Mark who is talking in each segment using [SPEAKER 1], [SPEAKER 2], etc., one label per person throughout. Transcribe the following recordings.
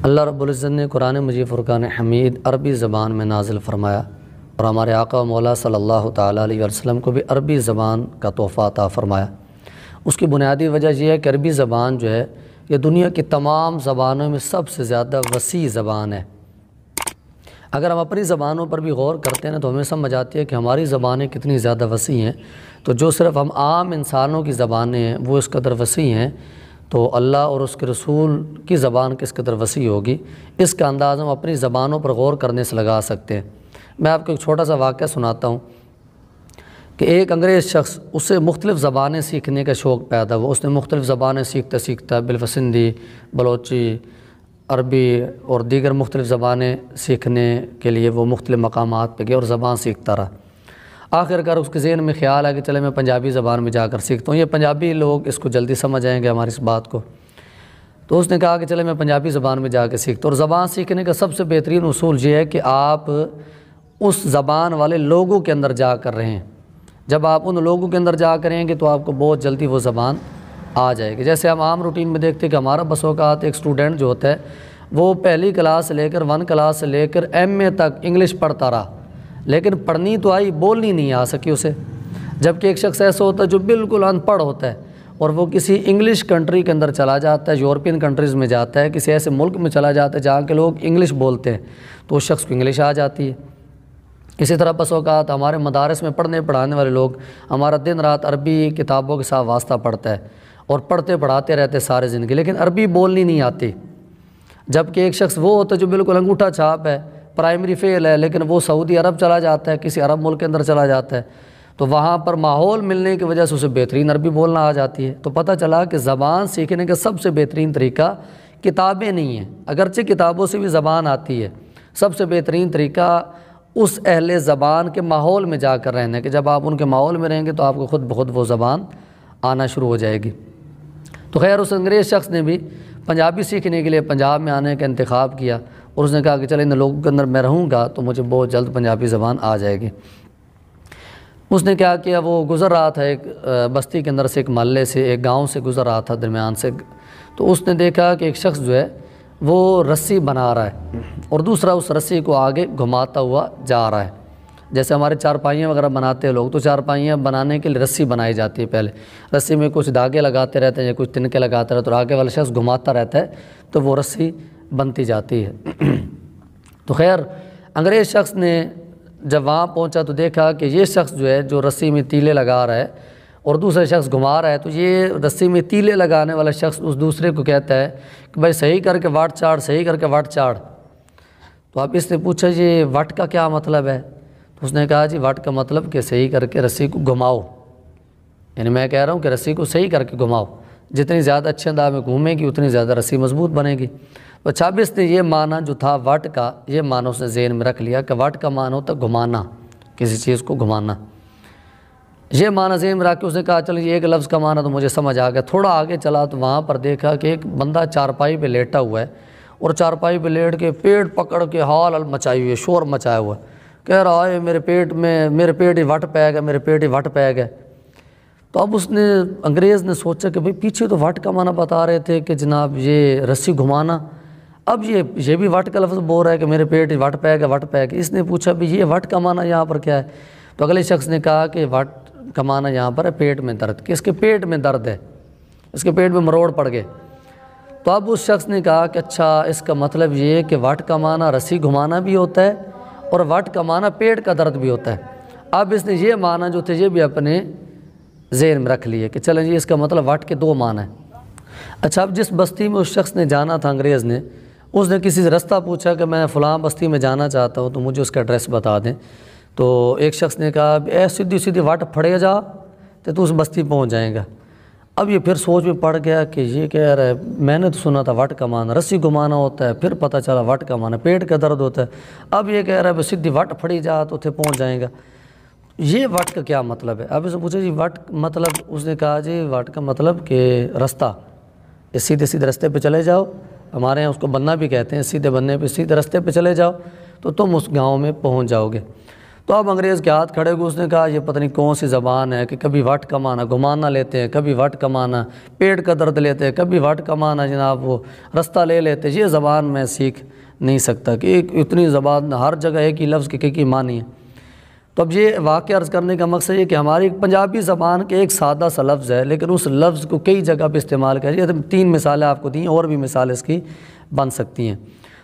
[SPEAKER 1] اللہ رب العزت نے قرآن مجید فرقان حمید عربی زبان میں نازل فرمایا اور ہمارے آقا و مولا صلی اللہ تعالیٰ علیہ وسلم کو بھی عربی زبان کا تحفہ عطا فرمایا۔ اس کی بنیادی وجہ یہ ہے کہ عربی زبان جو ہے یہ دنیا کی تمام زبانوں میں سب سے زیادہ وسیع زبان ہے۔ اگر ہم اپنی زبانوں پر بھی غور کرتے ہیں تو ہمیں سمجھ آتی ہے کہ ہماری زبانیں کتنی زیادہ وسیع ہیں، تو جو صرف ہم عام انسانوں کی زبانیں ہیں وہ اس قدر وسیع ہیں، تو اللہ اور اس کے رسول کی زبان کس قدر وسیع ہوگی، اس کا انداز ہم اپنی زبانوں پر غور کرنے سے لگا سکتے ہیں۔ میں آپ کو ایک چھوٹا سا واقعہ سناتا ہوں کہ ایک انگریز شخص، اسے مختلف زبانیں سیکھنے کا شوق پیدا ہوا۔ اس نے مختلف زبانیں سیکھتا بالفسندی، بلوچی، عربی اور دیگر مختلف زبانیں سیکھنے کے لیے وہ مختلف مقامات پہ گیا اور زبان سیکھتا رہا۔ آخر کار اس کے ذہن میں خیال آیا کہ چلے میں پنجابی زبان میں جا کر سیکھتا ہوں، یہ پنجابی لوگ اس کو جلدی سمجھ آئیں گے ہماری اس بات کو۔ تو اس نے کہا کہ چلے میں پنجابی زبان میں جا کے سیکھتا ہوں۔ اور زبان سیکھنے کا سب سے بہترین اصول یہ ہے کہ آپ اس زبان والے لوگوں کے اندر جا کر رہیں۔ جب آپ ان لوگوں کے اندر جا کر رہیں گے تو آپ کو بہت جلدی وہ زبان آ جائے گی۔ جیسے ہم عام روٹین میں دیکھتے ہیں کہ ہمارا بس اوقات ایک اسٹوڈنٹ جو ہوتا ہے وہ پہلی کلاس سے لے کر 1 کلاس سے لے کر MA تک انگلش پڑھتا رہا، لیکن پڑھنی تو آئی، بولنی نہیں آ سکی اسے۔ جبکہ ایک شخص ایسا ہوتا ہے جو بالکل ان پڑھ ہوتا ہے اور وہ کسی انگلش کنٹری کے اندر چلا جاتا ہے، یورپین کنٹریز میں جاتا ہے، کسی ایسے ملک میں چلا جاتا ہے جہاں کے لوگ انگلش بولتے ہیں، تو اس شخص کو انگلش آ جاتی ہے۔ اسی طرح بس اوقات ہمارے مدارس میں پڑھنے پڑھانے والے لوگ، ہمارا دن رات عربی کتابوں کے ساتھ واسطہ پڑھتا ہے اور پڑھتے پڑھاتے رہتے سارے زندگی، لیکن عربی بولنی نہیں آتی۔ جبکہ ایک شخص وہ ہوتا ہے جو بالکل انگوٹھا چھاپ ہے، پرائمری فیل ہے، لیکن وہ سعودی عرب چلا جاتا ہے، کسی عرب ملک کے اندر چلا جاتا ہے، تو وہاں پر ماحول ملنے کی وجہ سے اسے بہترین عربی بولنا آ جاتی ہے۔ تو پتہ چلا کہ زبان سیکھنے کا سب سے بہترین طریقہ کتابیں نہیں ہیں، اگرچہ کتابوں سے بھی زبان آتی ہے، سب سے بہترین طریقہ اس اہل زبان کے ماحول میں جا کر رہنا ہے کہ جب آپ ان کے ماحول میں رہیں گے تو آپ کو خود بخود وہ زبان آنا شروع ہو جائے گی۔ تو خیر اس انگریز شخص نے بھی پنجابی سیکھنے کے لیے پنجاب میں آنے کا انتخاب کیا اور اس نے کہا کہ چلے ان لوگوں کے اندر میں رہوں گا تو مجھے بہت جلد پنجابی زبان آ جائے گی۔ اس نے کیا کیا، وہ گزر رہا تھا ایک بستی کے اندر سے، ایک محلے سے، ایک گاؤں سے گزر رہا تھا درمیان سے، تو اس نے دیکھا کہ ایک شخص جو ہے وہ رسی بنا رہا ہے اور دوسرا اس رسی کو آگے گھماتا ہوا جا رہا ہے۔ جیسے ہمارے چارپائیاں وغیرہ بناتے ہیں لوگ، تو چارپائیاں بنانے کے لیے رسی بنائی جاتی ہے، پہلے رسی میں کچھ دھاگے لگاتے رہتے ہیں یا کچھ تنکے لگاتے رہتے ہیں اور آگے والا شخص گھماتا رہتا ہے تو وہ رسی بنتی جاتی ہے۔ تو خیر انگریز شخص نے جب وہاں پہنچا تو دیکھا کہ یہ شخص جو ہے جو رسی میں تیلے لگا رہا ہے اور دوسرا شخص گھما رہا ہے، تو یہ رسی میں تیلے لگانے والا شخص اس دوسرے کو کہتا ہے کہ بھائی صحیح کر کے وٹ چاڑ، صحیح کر کے وٹ چاڑ۔ تو اب اس نے پوچھا یہ وٹ کا کیا مطلب ہے؟ تو اس نے کہا جی وٹ کا مطلب کہ صحیح کر کے رسی کو گھماؤ، یعنی میں کہہ رہا ہوں کہ رسی کو صحیح کر کے گھماؤ، جتنی زیادہ اچھے انداز میں گھومے گی اتنی زیادہ رسی مضبوط بنے گی۔ تو اس نے یہ معنی جو تھا وٹ کا، یہ معنی اس نے ذہن میں رکھ لیا کہ وٹ کا معنی ہوتا ہے گھمانا، کسی چیز کو گھمانا۔ یہ معنی ذہن میں رکھ کے اس نے کہا چلو یہ ایک لفظ کا معنی تو مجھے سمجھ آ گیا۔ تھوڑا آگے چلا تو وہاں پر دیکھا کہ ایک بندہ چارپائی پہ لیٹا ہوا ہے اور چارپائی پہ لیٹ کے پیٹ پکڑ کے ہال مچائی ہوئی ہے، شور مچایا ہوا ہے، کہہ رہا ہے میرے پیٹ ہی وٹ پہ گیا، میرے پیٹ ہی وٹ پہ گیا۔ تو اب اس نے انگریز نے سوچا کہ بھئی پیچھے تو وٹ کا معنی بتا رہے تھے کہ جناب یہ رسی گھمانا، اب یہ بھی وٹ کا لفظ بول رہا ہے کہ میرے پیٹ ہی وٹ پہ گیا، وٹ پہ گیا۔ اس نے پوچھا بھی یہ وٹ کا معنی یہاں پر کیا ہے؟ تو اگلے شخص نے کہا کہ وٹ کا معنی یہاں پر ہے پیٹ میں درد، کہ اس کے پیٹ میں درد ہے، اس کے پیٹ میں مروڑ پڑ گئے۔ تو اب اس شخص نے کہا کہ اچھا اس کا مطلب یہ ہے کہ وٹ کا معنی رسی گھمانا بھی ہوتا ہے اور وٹ کا معنی پیٹ کا درد بھی ہوتا ہے۔ اب اس نے یہ معنی جو تھے یہ بھی اپنے ذہن میں رکھ لیے کہ چلیں جی اس کا مطلب وٹ کے 2 معنی ہیں۔ اچھا اب جس بستی میں اس شخص نے جانا تھا انگریز نے، اس نے کسی سے رستہ پوچھا کہ میں فلاں بستی میں جانا چاہتا ہوں تو مجھے اس کا ایڈریس بتا دیں۔ تو ایک شخص نے کہا اے سیدھی سیدھی وٹ پھڑے جا تو اس بستی پہنچ جائے گا۔ اب یہ پھر سوچ میں پڑ گیا کہ یہ کہہ رہا ہے میں نے تو سنا تھا وٹ کا معنی رسی گھمانا ہوتا ہے، پھر پتہ چلا وٹ کا معنی پیٹ کا درد ہوتا ہے، اب یہ کہہ رہا ہے سیدھی وٹ پھڑی جا تو اتنے پہنچ جائے گا، یہ وٹ کا کیا مطلب ہے؟ اب اس نے پوچھا جی وٹ مطلب، اس نے کہا جی وٹ کا مطلب کہ رستہ، اس سیدھے سیدھے رستے پہ چلے جاؤ، ہمارے یہاں اس کو بننا بھی کہتے ہیں، سیدھے بننے پہ سیدھے رستے پہ چلے جاؤ تو تم اس گاؤں میں پہنچ جاؤ گے۔ تو اب انگریز کے ہاتھ کھڑے ہوئے، اس نے کہا یہ پتہ نہیں کون سی زبان ہے کہ کبھی وٹ کا معنی گمانا لیتے ہیں، کبھی وٹ کا معنی پیٹ کا درد لیتے ہیں، کبھی وٹ کا معنی جناب وہ رستہ لے لیتے ہیں۔ یہ زبان میں سیکھ نہیں سکتا کہ اتنی زبان ہر جگہ ایک ہی لفظ کے کئی معنی ہے۔ تو اب یہ واقعہ عرض کرنے کا مقصد یہ کہ ہماری پنجابی زبان کے ایک سادہ سا لفظ ہے، لیکن اس لفظ کو کئی جگہ پہ استعمال کیا جائے۔ 3 مثالیں آپ کو دیں، اور بھی مثالیں اس کی بن سکتی ہیں۔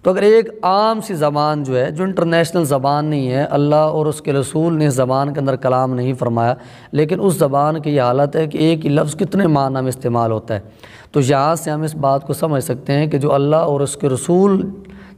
[SPEAKER 1] تو اگر ایک عام سی زبان جو ہے، جو انٹرنیشنل زبان نہیں ہے، اللہ اور اس کے رسول نے اس زبان کے اندر کلام نہیں فرمایا، لیکن اس زبان کی یہ حالت ہے کہ ایک ہی لفظ کتنے معنی میں استعمال ہوتا ہے، تو یہاں سے ہم اس بات کو سمجھ سکتے ہیں کہ جو اللہ اور اس کے رسول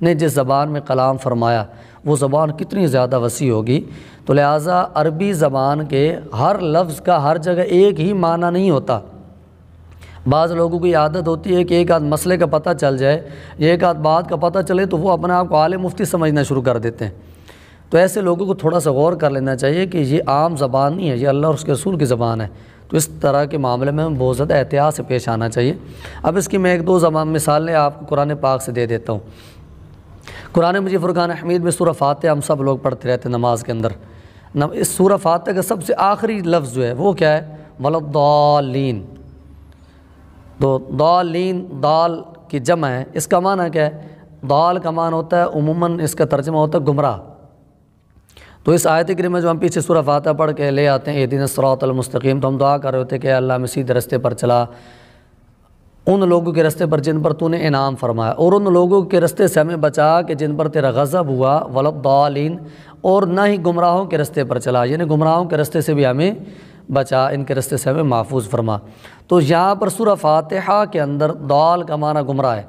[SPEAKER 1] نے جس زبان میں کلام فرمایا وہ زبان کتنی زیادہ وسیع ہوگی۔ تو لہٰذا عربی زبان کے ہر لفظ کا ہر جگہ ایک ہی معنی نہیں ہوتا۔ بعض لوگوں کی عادت ہوتی ہے کہ ایک آدھ مسئلے کا پتہ چل جائے یا ایک آدھ بات کا پتہ چلے تو وہ اپنے آپ کو عالم مفتی سمجھنا شروع کر دیتے ہیں۔ تو ایسے لوگوں کو تھوڑا سا غور کر لینا چاہیے کہ یہ عام زبان نہیں ہے، یہ اللہ اور اس کے رسول کی زبان ہے۔ تو اس طرح کے معاملے میں ہمیں بہت زیادہ احتیاط سے پیش آنا چاہیے۔ اب اس کی میں 1-2 مثالیں آپ کو قرآن پاک سے دے دیتا ہوں۔ قرآن مجید فرقان حمید میں سورہ فاتحہ ہم سب لوگ پڑھتے رہتے ہیں نماز کے اندر۔ اس سورہ فاتحہ کا سب سے آخری لفظ جو ہے وہ کیا ہے؟ وَلَضَّالِّينَ۔ تو ضالین دال کی جمع ہے، اس کا معنی کیا ہے؟ دال کا معنی ہوتا ہے عموماً اس کا ترجمہ ہوتا ہے گمراہ۔ تو اس آیت کریمہ جو ہم پیچھے سورہ فاتحہ پڑھ کے لے آتے ہیں اہدنا الصراط المستقیم، تو ہم دعا کر رہے ہوتے ہیں کہ اللہ ہمیں سیدھے رستے پر چلا، ان لوگوں کے رستے پر جن پر تو نے انعام فرمایا، اور ان لوگوں کے رستے سے ہمیں بچا کہ جن پر تیرا غضب ہوا، وَلَضَّالِينَ، اور نہ ہی گمراہوں کے رستے پر چلا، یعنی گمراہوں کے رستے سے بھی ہمیں بچا، ان کے رستے سے ہمیں محفوظ فرما۔ تو یہاں پر سورہ فاتحہ کے اندر دال کا معنی گمراہ ہے۔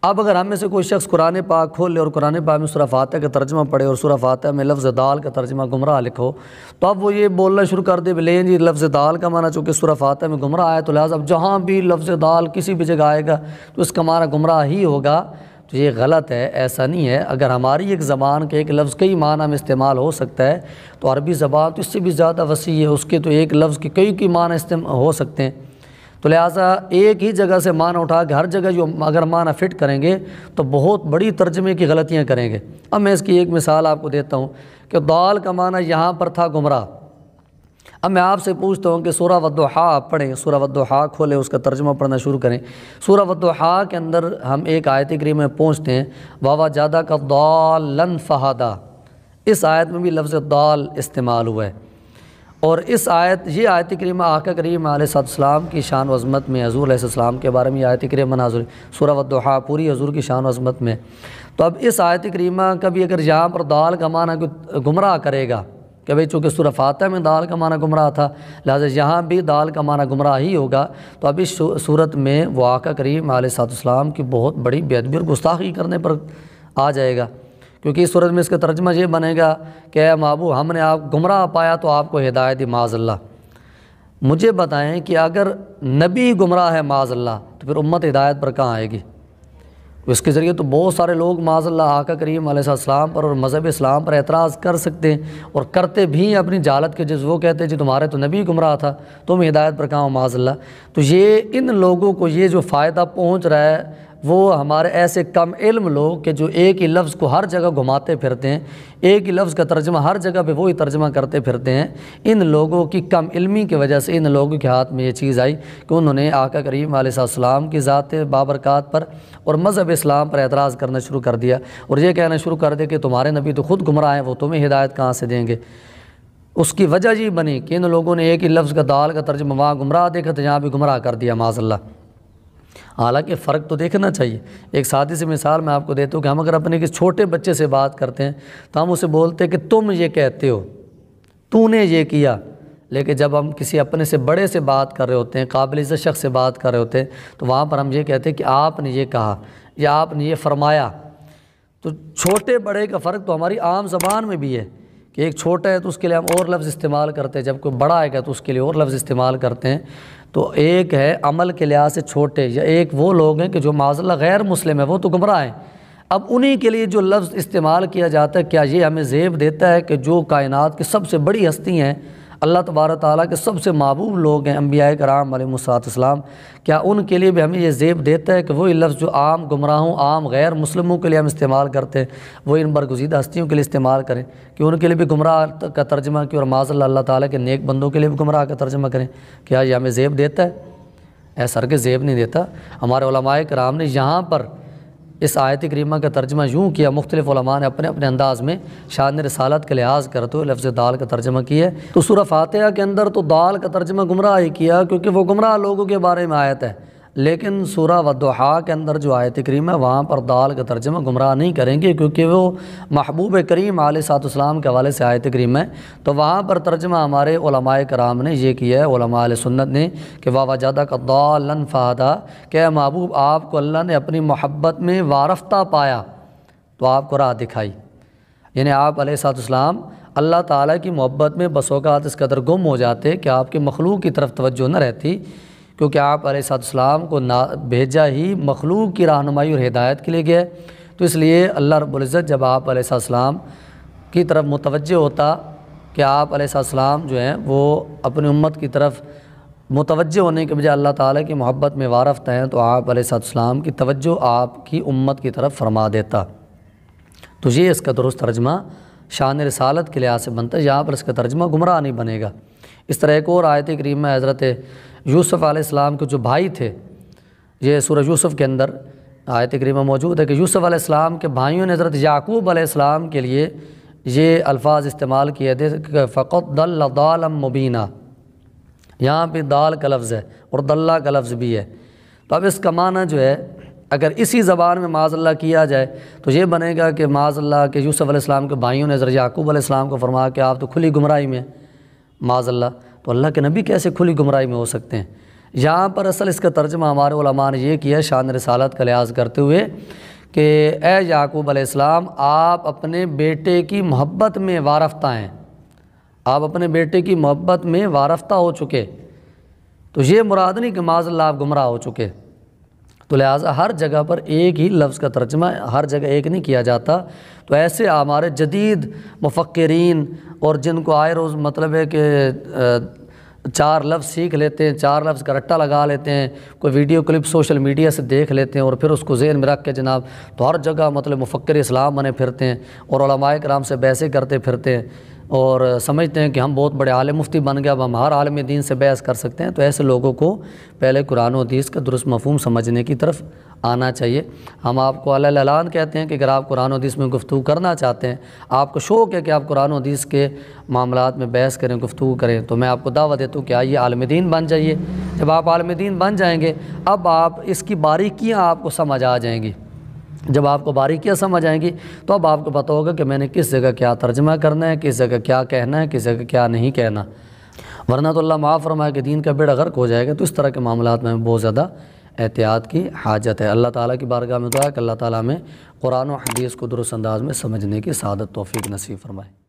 [SPEAKER 1] اب اگر ہم میں سے کوئی شخص قرآن پاک کھول لے اور قرآن پاک میں سورہ فاتحہ کا ترجمہ پڑھے اور سورہ فاتحہ میں لفظ دال کا ترجمہ گمراہ لکھو، تو اب وہ یہ بولنا شروع کر دے لیں جی لفظ دال کا معنی چونکہ سورہ فاتحہ میں گمراہ آیا، تو لہٰذا اب جہاں بھی لفظ دال کسی بھی جگہ آئے گا تو اس کا معنی گمراہ ہی ہوگا۔ تو یہ غلط ہے، ایسا نہیں ہے۔ اگر ہماری ایک زبان کے ایک لفظ کئی معنی میں استعمال ہو سکتا ہے تو عربی زبان تو اس سے بھی زیادہ وسیع ہے، اس کے تو ایک لفظ کے کئی معنی ہو سکتے ہیں۔ تو لہٰذا ایک ہی جگہ سے معنی اٹھا کے ہر جگہ جو اگر معنی فٹ کریں گے تو بہت بڑی ترجمے کی غلطیاں کریں گے۔ اب میں اس کی ایک مثال آپ کو دیتا ہوں کہ دال کا معنی یہاں پر تھا گمراہ۔ اب میں آپ سے پوچھتا ہوں کہ سورہ والضحیٰ آپ پڑھیں، سورہ والضحیٰ کھولیں، اس کا ترجمہ پڑھنا شروع کریں۔ سورہ والضحیٰ کے اندر ہم ایک آیت کریمہ میں پہنچتے ہیں، وَوَجَدَكَ ضَالًّا فَہَدَىٰ، اس آیت میں بھی لفظ دال استعمال ہوا ہے۔ اور اس یہ آیت کریمہ آقا کریم علیہ السلام کی شان و عظمت میں، حضور علیہ السلام کے بارے میں یہ آیت کریمہ نازل، سورہ والضحیٰ پوری حضور کی شان و عظمت میں۔ تو اب اس آیت کریمہ کبھی اگر یہاں پر دال کا معنی گمراہ کرے گا کہ بھئی چونکہ سورہ فاتحہ میں دال کا معنی گمراہ تھا لہٰذا یہاں بھی دال کا معنی گمراہ ہی ہوگا، تو اب اس صورت میں وہ آقا کریم علیہ السلام کی بہت بڑی بے ادبی اور گستاخی کرنے پر آ جائے گا، کیونکہ اس صورت میں اس کا ترجمہ یہ بنے گا کہ اے محبوب ہم نے آپ گمراہ پایا تو آپ کو ہدایت دی معاذ اللہ۔ مجھے بتائیں کہ اگر نبی گمراہ ہے معاذ اللہ تو پھر امت ہدایت پر کہاں آئے گی؟ اس کے ذریعے تو بہت سارے لوگ معاذ اللہ آقا کریم علیہ السلام پر اور مذہب اسلام پر اعتراض کر سکتے ہیں اور کرتے بھی ہیں اپنی جہالت کے جز، وہ کہتے ہیں جی تمہارے تو نبی گمراہ تھا، تم ہدایت پر کہاں ہو معاذ اللہ۔ تو یہ ان لوگوں کو یہ جو فائدہ پہنچ رہا ہے وہ ہمارے ایسے کم علم لوگ کہ جو ایک ہی لفظ کو ہر جگہ گھماتے پھرتے ہیں، ایک ہی لفظ کا ترجمہ ہر جگہ پہ وہی ترجمہ کرتے پھرتے ہیں، ان لوگوں کی کم علمی کی وجہ سے ان لوگوں کے ہاتھ میں یہ چیز آئی کہ انہوں نے آقا کریم علیہ السلام کی ذات بابرکات پر اور مذہب اسلام پر اعتراض کرنا شروع کر دیا اور یہ کہنا شروع کر دیا کہ تمہارے نبی تو خود گمراہ ہیں، وہ تمہیں ہدایت کہاں سے دیں گے۔ اس کی وجہ یہ بنی کہ ان لوگوں نے ایک ہی لفظ کا دال کا ترجمہ وہاں گمراہ دیکھا تو یہاں بھی گمراہ کر دیا معاذ اللہ۔ حالانکہ فرق تو دیکھنا چاہیے۔ ایک سادی سی مثال میں آپ کو دیتا ہوں کہ ہم اگر اپنے کسی چھوٹے بچے سے بات کرتے ہیں تو ہم اسے بولتے ہیں کہ تم یہ کہتے ہو، تو نے یہ کیا، لیکن جب ہم کسی اپنے سے بڑے سے بات کر رہے ہوتے ہیں، قابل عزت شخص سے بات کر رہے ہوتے ہیں تو وہاں پر ہم یہ کہتے ہیں کہ آپ نے یہ کہا یا آپ نے یہ فرمایا۔ تو چھوٹے بڑے کا فرق تو ہماری عام زبان میں بھی ہے کہ ایک چھوٹا ہے تو اس کے لیے ہم اور لفظ استعمال کرتے ہیں، جب کوئی بڑا آئے گا تو اس کے لیے اور لفظ استعمال کرتے ہیں۔ تو ایک ہے عمل کے لحاظ سے چھوٹے، یا ایک وہ لوگ ہیں کہ جو معاذ اللہ غیر مسلم ہے، وہ تو گمراہ ہیں۔ اب انہی کے لیے جو لفظ استعمال کیا جاتا ہے، کیا یہ ہمیں زیب دیتا ہے کہ جو کائنات کی سب سے بڑی ہستی ہیں اللہ تبارک تعالیٰ کے سب سے محبوب لوگ ہیں انبیاء کرام علیہ السلام، کیا ان کے لیے بھی ہمیں یہ زیب دیتا ہے کہ وہی لفظ جو عام گمراہوں، عام غیر مسلموں کے لیے ہم استعمال کرتے ہیں وہ ان برگزیدہ ہستیوں کے لیے استعمال کریں، کہ ان کے لیے بھی گمراہ کا ترجمہ کی اور معاذ اللہ اللہ تعالیٰ کے نیک بندوں کے لیے بھی گمراہ کا ترجمہ کریں؟ کیا یہ ہمیں زیب دیتا ہے؟ ایسا ہرگز زیب نہیں دیتا۔ ہمارے علماء کرام نے یہاں پر اس آیت کریمہ کا ترجمہ یوں کیا، مختلف علماء نے اپنے اپنے انداز میں شان رسالت کے لحاظ کرتے ہوئے لفظ دال کا ترجمہ کیا ہے۔ تو سورہ فاتحہ کے اندر تو دال کا ترجمہ گمراہ ہی کیا کیونکہ وہ گمراہ لوگوں کے بارے میں آیت ہے، لیکن سورہ والضحیٰ کے اندر جو آیت کریمہ ہے وہاں پر دال کا ترجمہ گمراہ نہیں کریں گے، کیونکہ وہ محبوب کریم علیہ السلام کے حوالے سے آیت کریمہ ہے۔ تو وہاں پر ترجمہ ہمارے علماء کرام نے یہ کیا ہے، علماء اہل سنت نے، کہ وَوَجَدَكَ ضَالًّا فَهَدَىٰ، کہ اے محبوب آپ کو اللہ نے اپنی محبت میں وارفتہ پایا تو آپ کو راہ دکھائی، یعنی آپ علیہ السلام اللہ تعالیٰ کی محبت میں بس اوقات اس قدر گم ہو جاتے کہ آپ کے مخلوق کی طرف توجہ نہ رہتی، کیونکہ آپ علیہ السلام کو بھیجا ہی مخلوق کی رہنمائی اور ہدایت کے لیے گئے۔ تو اس لیے اللہ رب العزت جب آپ علیہ السلام کی طرف متوجہ ہوتا کہ آپ علیہ السلام جو ہیں وہ اپنی امت کی طرف متوجہ ہونے کے بجائے اللہ تعالیٰ کی محبت میں وارفتہ ہیں، تو آپ علیہ السلام کی توجہ آپ کی امت کی طرف فرما دیتا۔ تو یہ اس کا درست ترجمہ شان رسالت کے لحاظ سے بنتا ہے، یہاں پر اس کا ترجمہ گمراہ نہیں بنے گا۔ اس طرح ایک اور آیت کریمہ حضرت یوسف علیہ السلام کے جو بھائی تھے، یہ سورہ یوسف کے اندر آیت کریمہ موجود ہے کہ یوسف علیہ السلام کے بھائیوں نے حضرت یعقوب علیہ السلام کے لیے یہ الفاظ استعمال کیے تھے کہ فَقَدْ ضَلَّ ضَالًا مُبِينًا، یہاں پہ دال کا لفظ ہے اور دلہ کا لفظ بھی ہے۔ تو اب اس کا معنی جو ہے اگر اسی زبان میں معاذ اللہ کیا جائے تو یہ بنے گا کہ معاذ اللہ کہ یوسف علیہ السلام کے بھائیوں نے حضرت یعقوب علیہ السلام کو فرمایا کہ آپ تو کھلی گمراہی میں ہیں، معاذ اللہ، تو اللہ کے نبی کیسے کھلی گمراہی میں ہو سکتے ہیں؟ یہاں پر اصل اس کا ترجمہ ہمارے علماء نے یہ کیا شان رسالت کا لحاظ کرتے ہوئے کہ اے یعقوب علیہ السلام آپ اپنے بیٹے کی محبت میں وارفتہ ہیں، آپ اپنے بیٹے کی محبت میں وارفتہ ہو چکے، تو یہ مراد نہیں کہ معاذ اللہ آپ گمراہ ہو چکے۔ تو لہٰذا ہر جگہ پر ایک ہی لفظ کا ترجمہ ہر جگہ ایک نہیں کیا جاتا۔ تو ایسے ہمارے جدید مفکرین اور جن کو آئے روز مطلب ہے کہ چار لفظ سیکھ لیتے ہیں، چار لفظ کا رٹا لگا لیتے ہیں، کوئی ویڈیو کلپ سوشل میڈیا سے دیکھ لیتے ہیں اور پھر اس کو ذہن میں رکھ کے جناب تو ہر جگہ مطلب مفکر اسلام بنے پھرتے ہیں اور علماء کرام سے بحثیں کرتے پھرتے ہیں اور سمجھتے ہیں کہ ہم بہت بڑے عالم مفتی بن گئے، اب ہم ہر عالم دین سے بحث کر سکتے ہیں۔ تو ایسے لوگوں کو پہلے قرآن و حدیث کا درست مفہوم سمجھنے کی طرف آنا چاہیے۔ ہم آپ کو علی الاعلان کہتے ہیں کہ اگر آپ قرآن و حدیث میں گفتگو کرنا چاہتے ہیں، آپ کو شوق ہے کہ آپ قرآن و حدیث کے معاملات میں بحث کریں، گفتگو کریں، تو میں آپ کو دعوت دیتا ہوں کہ آئیے عالم دین بن جائیے۔ جب آپ عالم دین بن جائیں گے اب آپ اس کی باریکیاں آپ کو سمجھ آ جائیں گی۔ جب آپ کو باریکیاں سمجھ آئیں گی تو اب آپ کو پتہ ہوگا کہ میں نے کس جگہ کیا ترجمہ کرنا ہے، کس جگہ کیا کہنا ہے، کس جگہ کیا نہیں کہنا، ورنہ تو اللہ معاف فرمائے کہ دین کا بیڑا غرق ہو جائے گا۔ تو اس طرح کے معاملات میں بہت زیادہ احتیاط کی حاجت ہے۔ اللہ تعالیٰ کی بارگاہ میں دعا ہے کہ اللہ تعالیٰ میں قرآن و حدیث کو درست انداز میں سمجھنے کی سعادت توفیق نصیب فرمائے۔